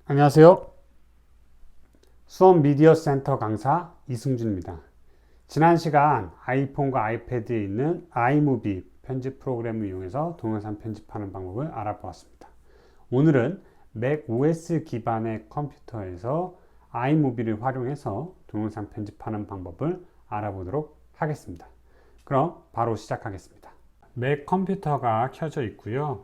안녕하세요. 수원 미디어 센터 강사 이승준입니다. 지난 시간 아이폰과 아이패드에 있는 아이무비 편집 프로그램을 이용해서 동영상 편집하는 방법을 알아보았습니다. 오늘은 맥 OS 기반의 컴퓨터에서 아이무비를 활용해서 동영상 편집하는 방법을 알아보도록 하겠습니다. 그럼 바로 시작하겠습니다. 맥 컴퓨터가 켜져 있고요.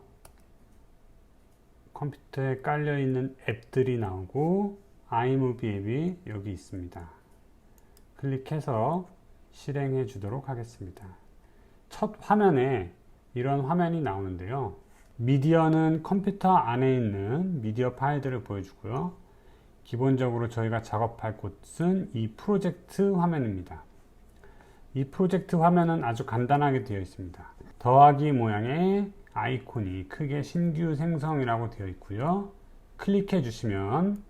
컴퓨터에 깔려있는 앱들이 나오고 아이무비 앱이 여기 있습니다. 클릭해서 실행해 주도록 하겠습니다. 첫 화면에 이런 화면이 나오는데요. 미디어는 컴퓨터 안에 있는 미디어 파일들을 보여주고요. 기본적으로 저희가 작업할 곳은 이 프로젝트 화면입니다. 이 프로젝트 화면은 아주 간단하게 되어 있습니다. 더하기 모양의 아이콘이 크게 신규 생성이라고 되어 있고요. 클릭해 주시면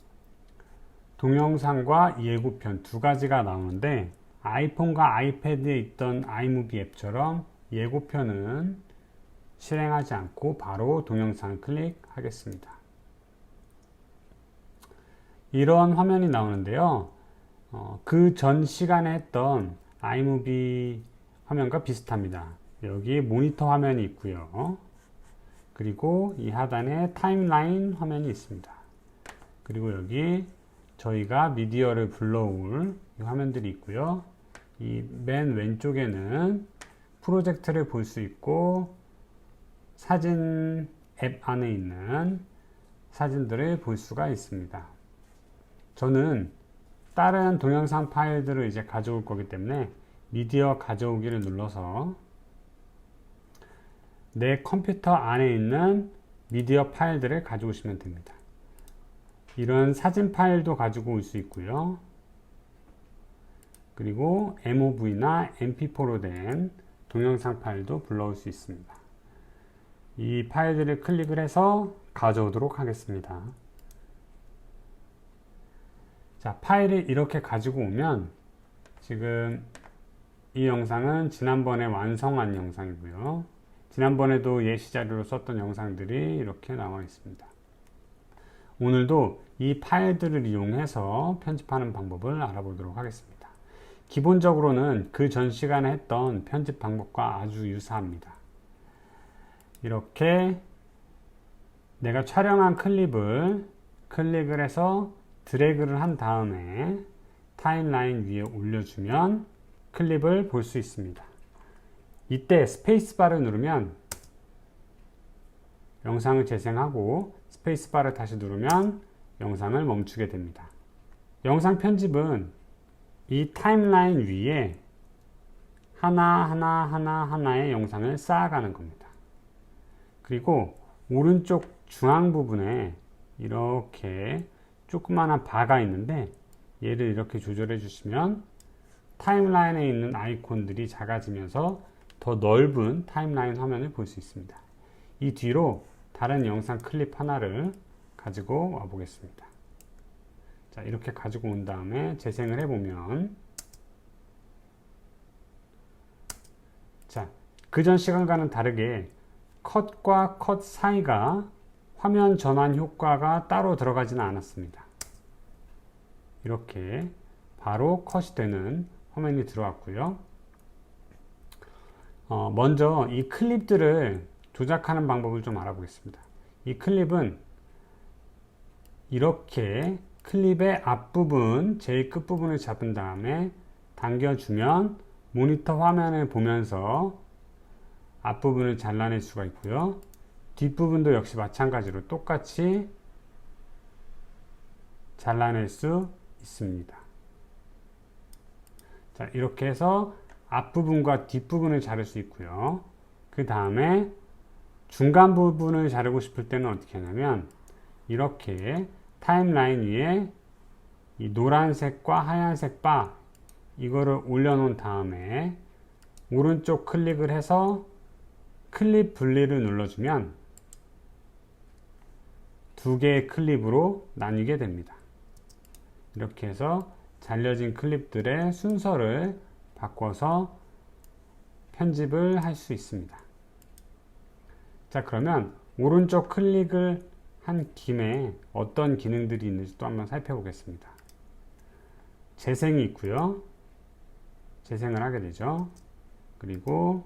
동영상과 예고편 두 가지가 나오는데 아이폰과 아이패드에 있던 아이무비 앱처럼 예고편은 실행하지 않고 바로 동영상을 클릭하겠습니다. 이런 화면이 나오는데요. 그 전 시간에 했던 아이무비 화면과 비슷합니다. 여기 모니터 화면이 있고요. 그리고 이 하단에 타임라인 화면이 있습니다. 그리고 여기 저희가 미디어를 불러올 이 화면들이 있고요. 이 맨 왼쪽에는 프로젝트를 볼 수 있고 사진 앱 안에 있는 사진들을 볼 수가 있습니다. 저는 다른 동영상 파일들을 이제 가져올 거기 때문에 미디어 가져오기를 눌러서 내 컴퓨터 안에 있는 미디어 파일들을 가져오시면 됩니다. 이런 사진 파일도 가지고 올 수 있고요. 그리고 MOV나 MP4로 된 동영상 파일도 불러올 수 있습니다. 이 파일들을 클릭을 해서 가져오도록 하겠습니다. 자, 파일을 이렇게 가지고 오면 지금 이 영상은 지난번에 완성한 영상이고요. 지난번에도 예시 자료로 썼던 영상들이 이렇게 나와 있습니다. 오늘도 이 파일들을 이용해서 편집하는 방법을 알아보도록 하겠습니다. 기본적으로는 그 전 시간에 했던 편집 방법과 아주 유사합니다. 이렇게 내가 촬영한 클립을 클릭을 해서 드래그를 한 다음에 타임라인 위에 올려주면 클립을 볼 수 있습니다. 이때 스페이스바를 누르면 영상을 재생하고 스페이스바를 다시 누르면 영상을 멈추게 됩니다. 영상 편집은 이 타임라인 위에 하나의 영상을 쌓아가는 겁니다. 그리고 오른쪽 중앙 부분에 이렇게 조그마한 바가 있는데 얘를 이렇게 조절해 주시면 타임라인에 있는 아이콘들이 작아지면서 더 넓은 타임라인 화면을 볼 수 있습니다. 이 뒤로 다른 영상 클립 하나를 가지고 와 보겠습니다. 자, 이렇게 가지고 온 다음에 재생을 해보면 자, 그전 시간과는 다르게 컷과 컷 사이가 화면 전환 효과가 따로 들어가지는 않았습니다. 이렇게 바로 컷이 되는 화면이 들어왔고요. 먼저 이 클립들을 조작하는 방법을 좀 알아보겠습니다. 이 클립은 이렇게 클립의 앞부분, 제일 끝부분을 잡은 다음에 당겨주면 모니터 화면을 보면서 앞부분을 잘라낼 수가 있고요. 뒷부분도 역시 마찬가지로 똑같이 잘라낼 수 있습니다. 자, 이렇게 해서 앞부분과 뒷부분을 자를 수 있고요. 그 다음에 중간 부분을 자르고 싶을 때는 어떻게 하냐면 이렇게 타임라인 위에 이 노란색과 하얀색 바 이거를 올려놓은 다음에 오른쪽 클릭을 해서 클립 분리를 눌러주면 두 개의 클립으로 나뉘게 됩니다. 이렇게 해서 잘려진 클립들의 순서를 바꿔서 편집을 할 수 있습니다. 자, 그러면 오른쪽 클릭을 한 김에 어떤 기능들이 있는지 또 한번 살펴보겠습니다. 재생이 있고요. 재생을 하게 되죠. 그리고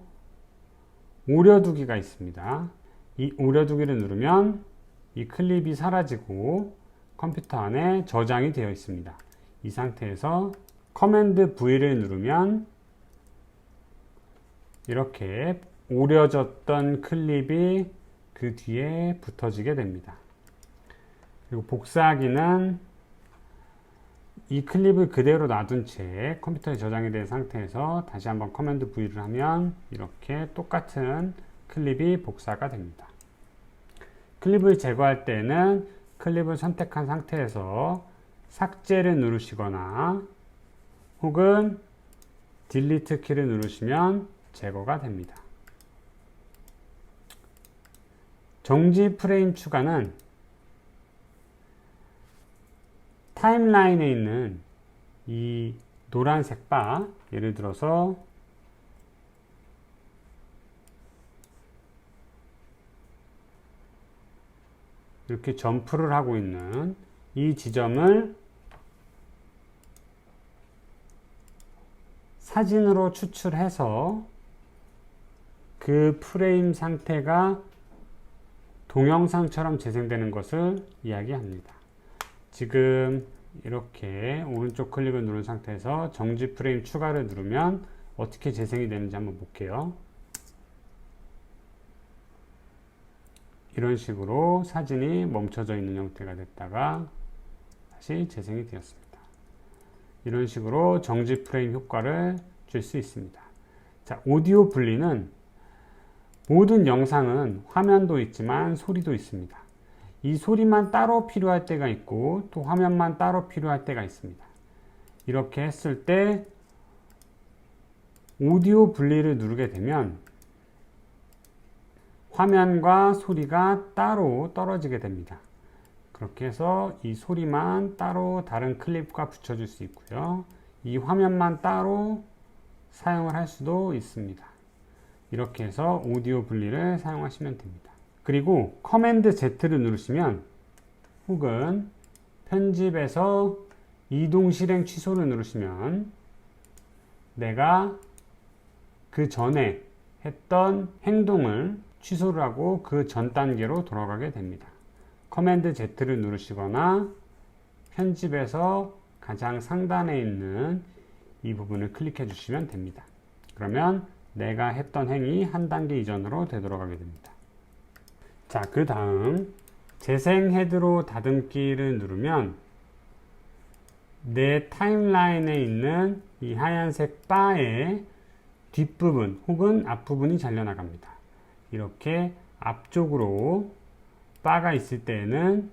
오려두기가 있습니다. 이 오려두기를 누르면 이 클립이 사라지고 컴퓨터 안에 저장이 되어 있습니다. 이 상태에서 커맨드 V를 누르면 이렇게 오려졌던 클립이 그 뒤에 붙어지게 됩니다. 그리고 복사하기는 이 클립을 그대로 놔둔 채 컴퓨터에 저장이 된 상태에서 다시 한번 커맨드 V를 하면 이렇게 똑같은 클립이 복사가 됩니다. 클립을 제거할 때는 클립을 선택한 상태에서 삭제를 누르시거나 혹은 딜리트 키를 누르시면 제거가 됩니다. 정지 프레임 추가는 타임라인에 있는 이 노란색 바, 예를 들어서 이렇게 점프를 하고 있는 이 지점을 사진으로 추출해서 그 프레임 상태가 동영상처럼 재생되는 것을 이야기합니다. 지금 이렇게 오른쪽 클릭을 누른 상태에서 정지 프레임 추가를 누르면 어떻게 재생이 되는지 한번 볼게요. 이런 식으로 사진이 멈춰져 있는 형태가 됐다가 다시 재생이 되었습니다. 이런 식으로 정지 프레임 효과를 줄 수 있습니다. 자, 오디오 분리는 모든 영상은 화면도 있지만 소리도 있습니다. 이 소리만 따로 필요할 때가 있고 또 화면만 따로 필요할 때가 있습니다. 이렇게 했을 때 오디오 분리를 누르게 되면 화면과 소리가 따로 떨어지게 됩니다. 그렇게 해서 이 소리만 따로 다른 클립과 붙여줄 수 있고요. 이 화면만 따로 사용을 할 수도 있습니다. 이렇게 해서 오디오 분리를 사용하시면 됩니다. 그리고 커맨드 Z를 누르시면 혹은 편집에서 이동 실행 취소를 누르시면 내가 그 전에 했던 행동을 취소를 하고 그 전 단계로 돌아가게 됩니다. 커맨드 Z를 누르시거나 편집에서 가장 상단에 있는 이 부분을 클릭해 주시면 됩니다. 그러면 내가 했던 행위 한 단계 이전으로 되돌아가게 됩니다. 자, 그 다음 재생 헤드로 다듬기를 누르면 내 타임라인에 있는 이 하얀색 바의 뒷부분 혹은 앞부분이 잘려나갑니다. 이렇게 앞쪽으로 바가 있을 때에는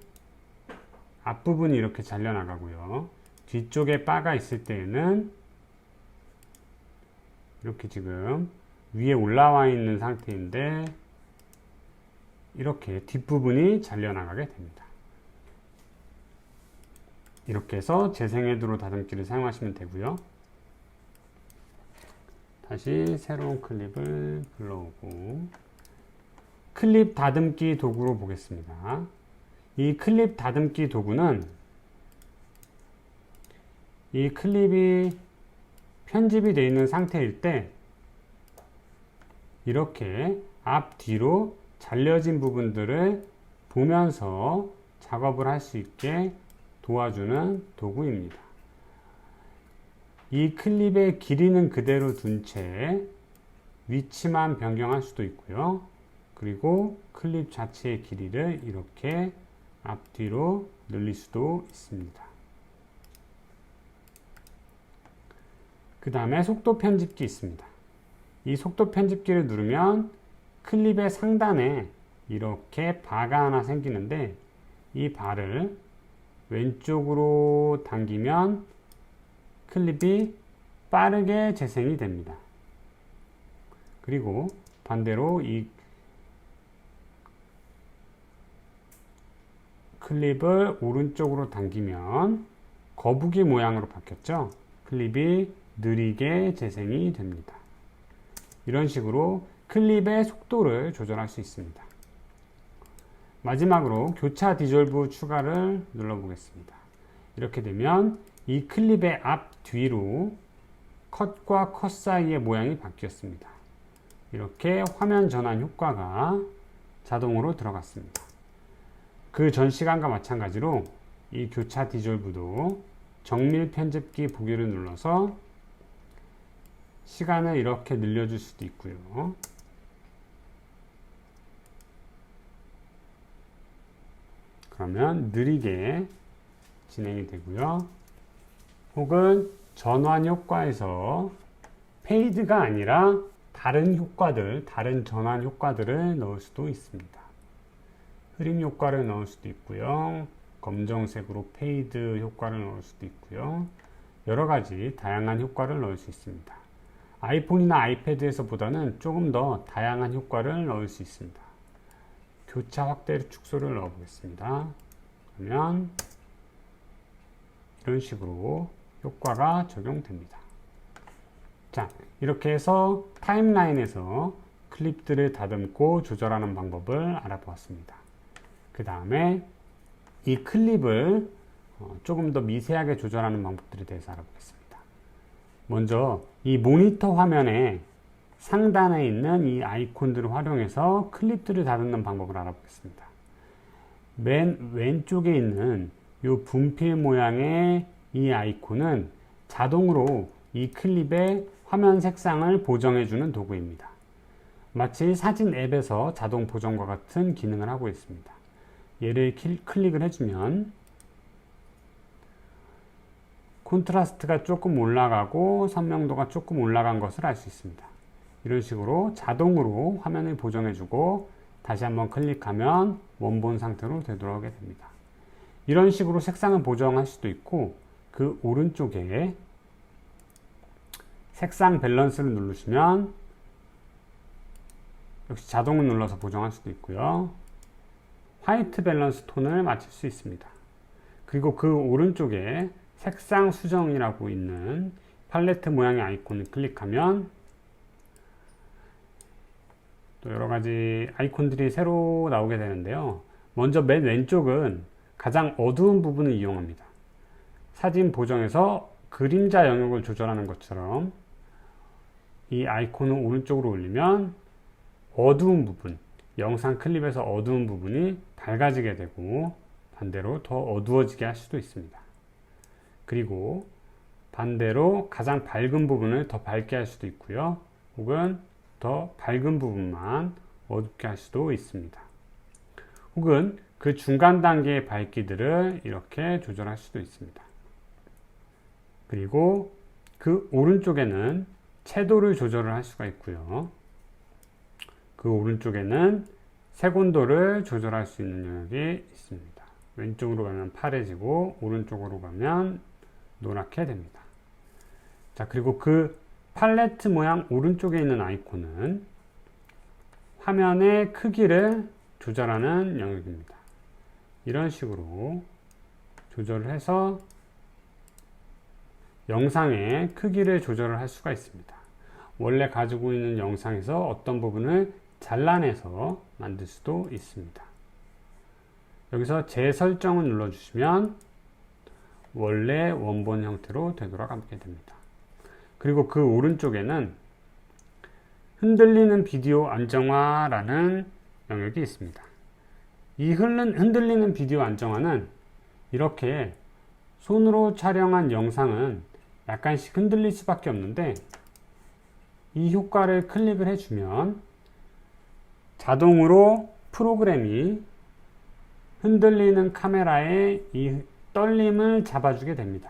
앞부분이 이렇게 잘려나가고요. 뒤쪽에 바가 있을 때에는 이렇게 지금 위에 올라와 있는 상태인데 이렇게 뒷부분이 잘려나가게 됩니다. 이렇게 해서 재생 헤드로 다듬기를 사용하시면 되고요. 다시 새로운 클립을 불러오고 클립 다듬기 도구로 보겠습니다. 이 클립 다듬기 도구는 이 클립이 편집이 되어 있는 상태일 때 이렇게 앞뒤로 잘려진 부분들을 보면서 작업을 할 수 있게 도와주는 도구입니다. 이 클립의 길이는 그대로 둔 채 위치만 변경할 수도 있고요. 그리고 클립 자체의 길이를 이렇게 앞뒤로 늘릴 수도 있습니다. 그 다음에 속도 편집기 있습니다. 이 속도 편집기를 누르면 클립의 상단에 이렇게 바가 하나 생기는데 이 바를 왼쪽으로 당기면 클립이 빠르게 재생이 됩니다. 그리고 반대로 이 클립을 오른쪽으로 당기면 거북이 모양으로 바뀌었죠. 클립이 느리게 재생이 됩니다. 이런 식으로 클립의 속도를 조절할 수 있습니다. 마지막으로 교차 디졸브 추가를 눌러보겠습니다. 이렇게 되면 이 클립의 앞 뒤로 컷과 컷 사이의 모양이 바뀌었습니다. 이렇게 화면 전환 효과가 자동으로 들어갔습니다. 그 전 시간과 마찬가지로 이 교차 디졸브도 정밀 편집기 보기를 눌러서 시간을 이렇게 늘려줄 수도 있고요. 그러면 느리게 진행이 되고요. 혹은 전환 효과에서 페이드가 아니라 다른 효과들, 다른 전환 효과들을 넣을 수도 있습니다. 흐림 효과를 넣을 수도 있고요. 검정색으로 페이드 효과를 넣을 수도 있고요. 여러 가지 다양한 효과를 넣을 수 있습니다. 아이폰이나 아이패드에서보다는 조금 더 다양한 효과를 넣을 수 있습니다. 교차 확대 축소를 넣어 보겠습니다. 그러면 이런 식으로 효과가 적용됩니다. 자, 이렇게 해서 타임라인에서 클립들을 다듬고 조절하는 방법을 알아보았습니다. 그 다음에 이 클립을 조금 더 미세하게 조절하는 방법들에 대해서 알아보겠습니다. 먼저 이 모니터 화면에 상단에 있는 이 아이콘들을 활용해서 클립들을 다듬는 방법을 알아보겠습니다. 맨 왼쪽에 있는 이 분필 모양의 이 아이콘은 자동으로 이 클립의 화면 색상을 보정해주는 도구입니다. 마치 사진 앱에서 자동 보정과 같은 기능을 하고 있습니다. 얘를 클릭을 해주면 콘트라스트가 조금 올라가고 선명도가 조금 올라간 것을 알 수 있습니다. 이런 식으로 자동으로 화면을 보정해주고 다시 한번 클릭하면 원본 상태로 되돌아오게 됩니다. 이런 식으로 색상을 보정할 수도 있고 그 오른쪽에 색상 밸런스를 누르시면 역시 자동을 눌러서 보정할 수도 있고요. 화이트 밸런스 톤을 맞출 수 있습니다. 그리고 그 오른쪽에 색상 수정이라고 있는 팔레트 모양의 아이콘을 클릭하면 또 여러 가지 아이콘들이 새로 나오게 되는데요. 먼저 맨 왼쪽은 가장 어두운 부분을 이용합니다. 사진 보정에서 그림자 영역을 조절하는 것처럼 이 아이콘을 오른쪽으로 올리면 어두운 부분, 영상 클립에서 어두운 부분이 밝아지게 되고 반대로 더 어두워지게 할 수도 있습니다. 그리고 반대로 가장 밝은 부분을 더 밝게 할 수도 있고요. 혹은 더 밝은 부분만 어둡게 할 수도 있습니다. 혹은 그 중간 단계의 밝기들을 이렇게 조절할 수도 있습니다. 그리고 그 오른쪽에는 채도를 조절을 할 수가 있고요. 그 오른쪽에는 색온도를 조절할 수 있는 영역이 있습니다. 왼쪽으로 가면 파래지고 오른쪽으로 가면 노랗게 됩니다. 자, 그리고 그 팔레트 모양 오른쪽에 있는 아이콘은 화면의 크기를 조절하는 영역입니다. 이런 식으로 조절을 해서 영상의 크기를 조절을 할 수가 있습니다. 원래 가지고 있는 영상에서 어떤 부분을 잘라내서 만들 수도 있습니다. 여기서 재설정을 눌러주시면 원래 원본 형태로 되돌아가게 됩니다. 그리고 그 오른쪽에는 흔들리는 비디오 안정화라는 영역이 있습니다. 이 흔들리는 비디오 안정화는 이렇게 손으로 촬영한 영상은 약간씩 흔들릴 수밖에 없는데 이 효과를 클릭을 해주면 자동으로 프로그램이 흔들리는 카메라의 이 떨림을 잡아주게 됩니다.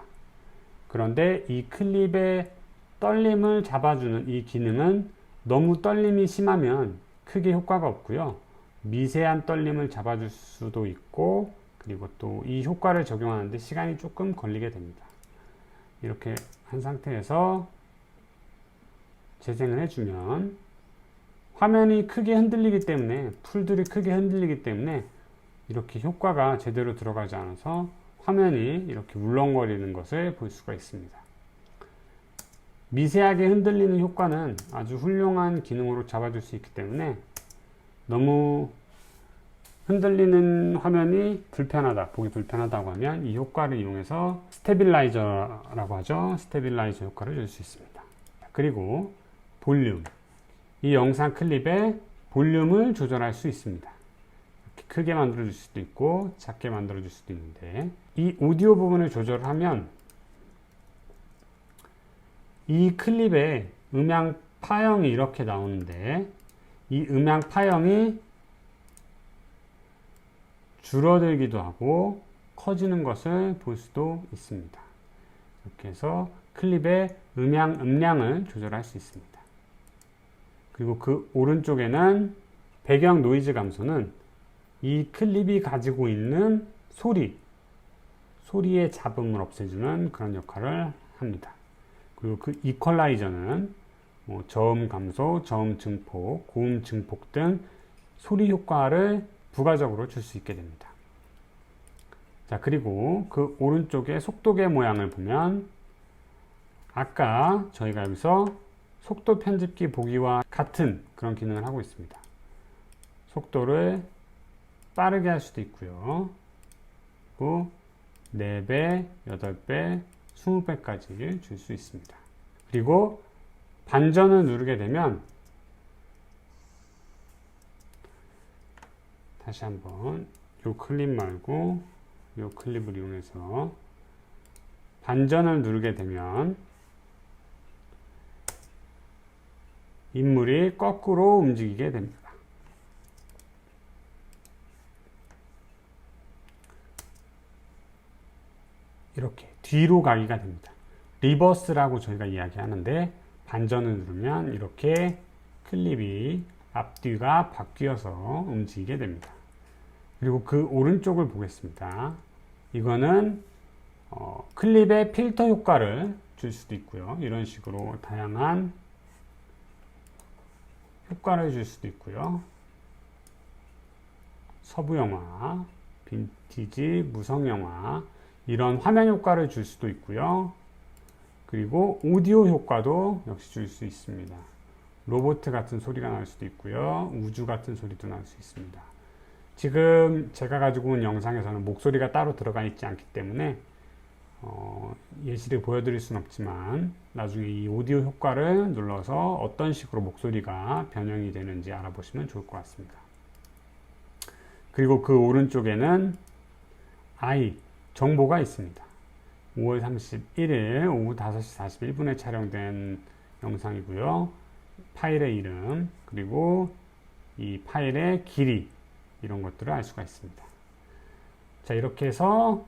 그런데 이 클립의 떨림을 잡아주는 이 기능은 너무 떨림이 심하면 크게 효과가 없고요. 미세한 떨림을 잡아줄 수도 있고 그리고 또 이 효과를 적용하는데 시간이 조금 걸리게 됩니다. 이렇게 한 상태에서 재생을 해주면 화면이 크게 흔들리기 때문에 풀들이 크게 흔들리기 때문에 이렇게 효과가 제대로 들어가지 않아서 화면이 이렇게 울렁거리는 것을 볼 수가 있습니다. 미세하게 흔들리는 효과는 아주 훌륭한 기능으로 잡아줄 수 있기 때문에 너무 흔들리는 화면이 불편하다, 보기 불편하다고 하면 이 효과를 이용해서 스테빌라이저라고 하죠. 스테빌라이저 효과를 줄 수 있습니다. 그리고 볼륨. 이 영상 클립의 볼륨을 조절할 수 있습니다. 이렇게 크게 만들어 줄 수도 있고 작게 만들어 줄 수도 있는데, 이 오디오 부분을 조절을 하면 이 클립의 음향 파형이 이렇게 나오는데, 이 음향 파형이 줄어들기도 하고 커지는 것을 볼 수도 있습니다. 이렇게 해서 클립의 음량을 조절할 수 있습니다. 그리고 그 오른쪽에는 배경 노이즈 감소는 이 클립이 가지고 있는 소리의 잡음을 없애주는 그런 역할을 합니다. 그리고 그 이퀄라이저는 저음 감소, 저음 증폭, 고음 증폭 등 소리 효과를 부가적으로 줄 수 있게 됩니다. 자, 그리고 그 오른쪽에 속도계 모양을 보면 아까 저희가 여기서 속도 편집기 보기와 같은 그런 기능을 하고 있습니다. 속도를 빠르게 할 수도 있고요. 그리고 4배, 8배, 20배까지 줄 수 있습니다. 그리고 반전을 누르게 되면 다시 한번 이 클립 말고 이 클립을 이용해서 반전을 누르게 되면 인물이 거꾸로 움직이게 됩니다. 이렇게 뒤로 가기가 됩니다. 리버스라고 저희가 이야기하는데, 반전을 누르면 이렇게 클립이 앞뒤가 바뀌어서 움직이게 됩니다. 그리고 그 오른쪽을 보겠습니다. 이거는 클립의 필터 효과를 줄 수도 있고요. 이런 식으로 다양한 효과를 줄 수도 있고요. 서부 영화, 빈티지, 무성 영화, 이런 화면 효과를 줄 수도 있고요. 그리고 오디오 효과도 역시 줄 수 있습니다. 로봇 같은 소리가 날 수도 있고요. 우주 같은 소리도 날 수 있습니다. 지금 제가 가지고 온 영상에서는 목소리가 따로 들어가 있지 않기 때문에 예시를 보여드릴 수는 없지만 나중에 이 오디오 효과를 눌러서 어떤 식으로 목소리가 변형이 되는지 알아보시면 좋을 것 같습니다. 그리고 그 오른쪽에는 정보가 있습니다. 5월 31일 오후 5시 41분에 촬영된 영상이고요. 파일의 이름, 그리고 이 파일의 길이, 이런 것들을 알 수가 있습니다. 자, 이렇게 해서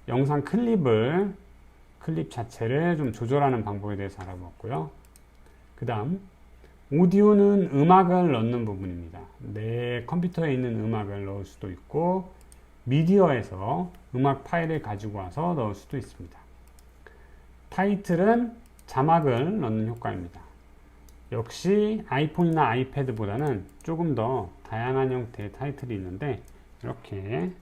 영상 클립 자체를 좀 조절하는 방법에 대해서 알아보았고요. 그 다음, 오디오는 음악을 넣는 부분입니다. 내 컴퓨터에 있는 음악을 넣을 수도 있고, 미디어에서 음악 파일을 가지고 와서 넣을 수도 있습니다. 타이틀은 자막을 넣는 효과입니다. 역시 아이폰이나 아이패드보다는 조금 더 다양한 형태의 타이틀이 있는데, 이렇게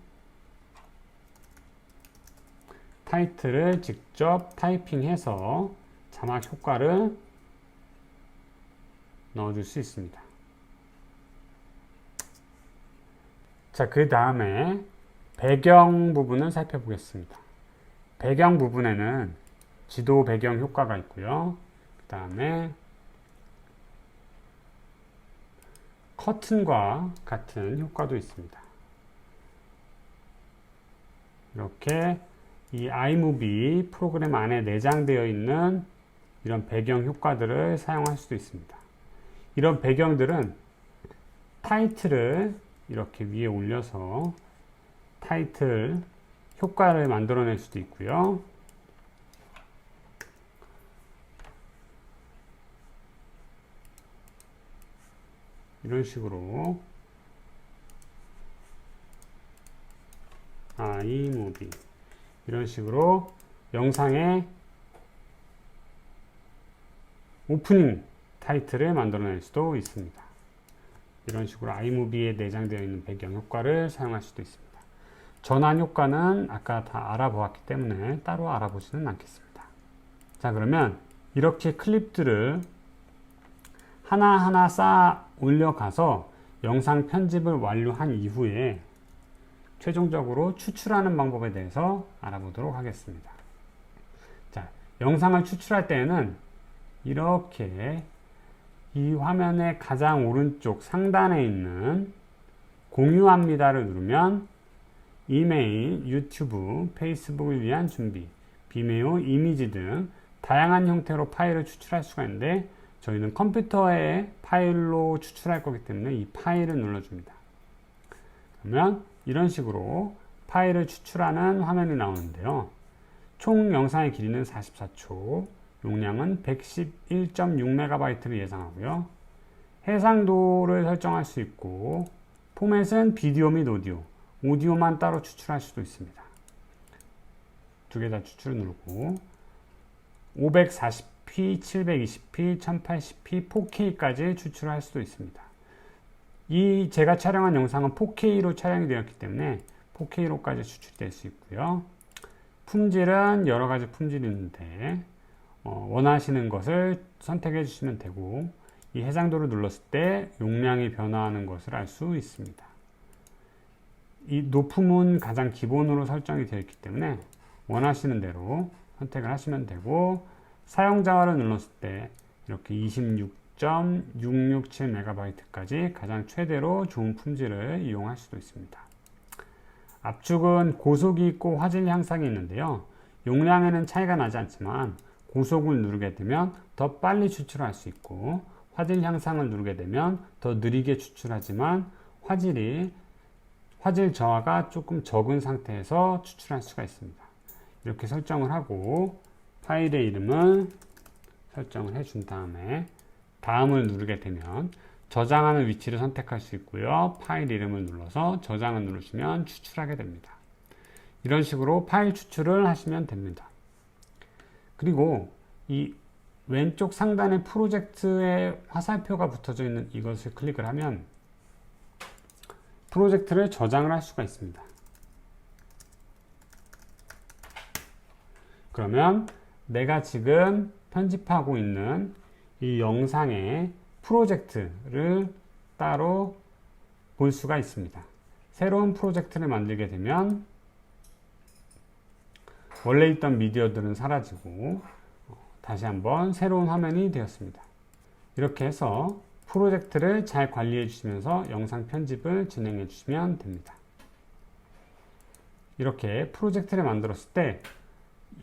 타이틀을 직접 타이핑해서 자막 효과를 넣어줄 수 있습니다. 자, 그 다음에 배경 부분을 살펴보겠습니다. 배경 부분에는 지도 배경 효과가 있고요. 그 다음에 커튼과 같은 효과도 있습니다. 이렇게 이 아이무비 프로그램 안에 내장되어 있는 이런 배경 효과들을 사용할 수도 있습니다. 이런 배경들은 타이틀을 이렇게 위에 올려서 타이틀 효과를 만들어낼 수도 있고요. 이런 식으로 아이무비, 이런 식으로 영상의 오프닝 타이틀을 만들어낼 수도 있습니다. 이런 식으로 아이무비에 내장되어 있는 배경 효과를 사용할 수도 있습니다. 전환 효과는 아까 다 알아보았기 때문에 따로 알아보지는 않겠습니다. 자, 그러면 이렇게 클립들을 하나하나 쌓아 올려가서 영상 편집을 완료한 이후에 최종적으로 추출하는 방법에 대해서 알아보도록 하겠습니다. 자, 영상을 추출할 때에는 이렇게 이 화면의 가장 오른쪽 상단에 있는 공유합니다를 누르면 이메일, 유튜브, 페이스북을 위한 준비, 비메오, 이미지 등 다양한 형태로 파일을 추출할 수가 있는데 저희는 컴퓨터에 파일로 추출할 거기 때문에 이 파일을 눌러줍니다. 그러면 이런 식으로 파일을 추출하는 화면이 나오는데요. 총 영상의 길이는 44초, 용량은 111.6MB를 예상하고요. 해상도를 설정할 수 있고 포맷은 비디오 및 오디오만 따로 추출할 수도 있습니다. 두 개 다 추출 누르고 540p, 720p, 1080p, 4K까지 추출할 수도 있습니다. 이 제가 촬영한 영상은 4K로 촬영이 되었기 때문에 4K로까지 추출될 수 있고요. 품질은 여러 가지 품질이 있는데 원하시는 것을 선택해 주시면 되고 이 해상도를 눌렀을 때 용량이 변화하는 것을 알 수 있습니다. 이 높음은 가장 기본으로 설정이 되어 있기 때문에 원하시는 대로 선택을 하시면 되고 사용자화를 눌렀을 때 이렇게 26.667MB까지 가장 최대로 좋은 품질을 이용할 수도 있습니다. 압축은 고속이 있고 화질 향상이 있는데요. 용량에는 차이가 나지 않지만 고속을 누르게 되면 더 빨리 추출할 수 있고 화질 향상을 누르게 되면 더 느리게 추출하지만 화질 저하가 조금 적은 상태에서 추출할 수가 있습니다. 이렇게 설정을 하고 파일의 이름을 설정을 해준 다음에 다음을 누르게 되면 저장하는 위치를 선택할 수 있고요. 파일 이름을 눌러서 저장을 누르시면 추출하게 됩니다. 이런 식으로 파일 추출을 하시면 됩니다. 그리고 이 왼쪽 상단에 프로젝트의 화살표가 붙어져 있는 이것을 클릭을 하면 프로젝트를 저장을 할 수가 있습니다. 그러면 내가 지금 편집하고 있는 이 영상의 프로젝트를 따로 볼 수가 있습니다. 새로운 프로젝트를 만들게 되면 원래 있던 미디어들은 사라지고 다시 한번 새로운 화면이 되었습니다. 이렇게 해서 프로젝트를 잘 관리해 주시면서 영상 편집을 진행해 주시면 됩니다. 이렇게 프로젝트를 만들었을 때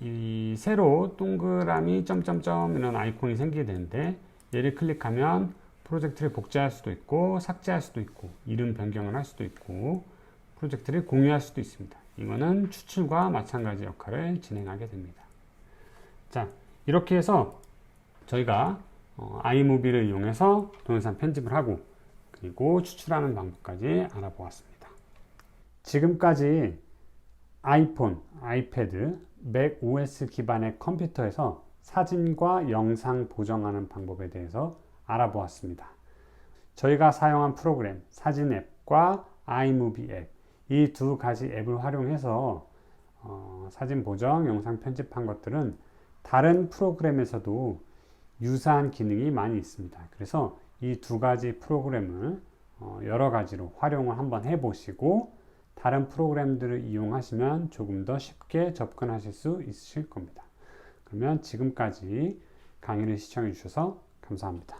이 세로 동그라미 점점점 이런 아이콘이 생기게 되는데 얘를 클릭하면 프로젝트를 복제할 수도 있고 삭제할 수도 있고 이름 변경을 할 수도 있고 프로젝트를 공유할 수도 있습니다. 이거는 추출과 마찬가지 역할을 진행하게 됩니다. 자, 이렇게 해서 저희가 아이무비를 이용해서 동영상 편집을 하고 그리고 추출하는 방법까지 알아보았습니다. 지금까지 아이폰, 아이패드, 맥 OS 기반의 컴퓨터에서 사진과 영상 보정하는 방법에 대해서 알아보았습니다. 저희가 사용한 프로그램, 사진 앱과 아이무비 앱, 이 두 가지 앱을 활용해서 사진 보정, 영상 편집한 것들은 다른 프로그램에서도 유사한 기능이 많이 있습니다. 그래서 이 두 가지 프로그램을 여러 가지로 활용을 한번 해보시고 다른 프로그램들을 이용하시면 조금 더 쉽게 접근하실 수 있으실 겁니다. 그러면 지금까지 강의를 시청해 주셔서 감사합니다.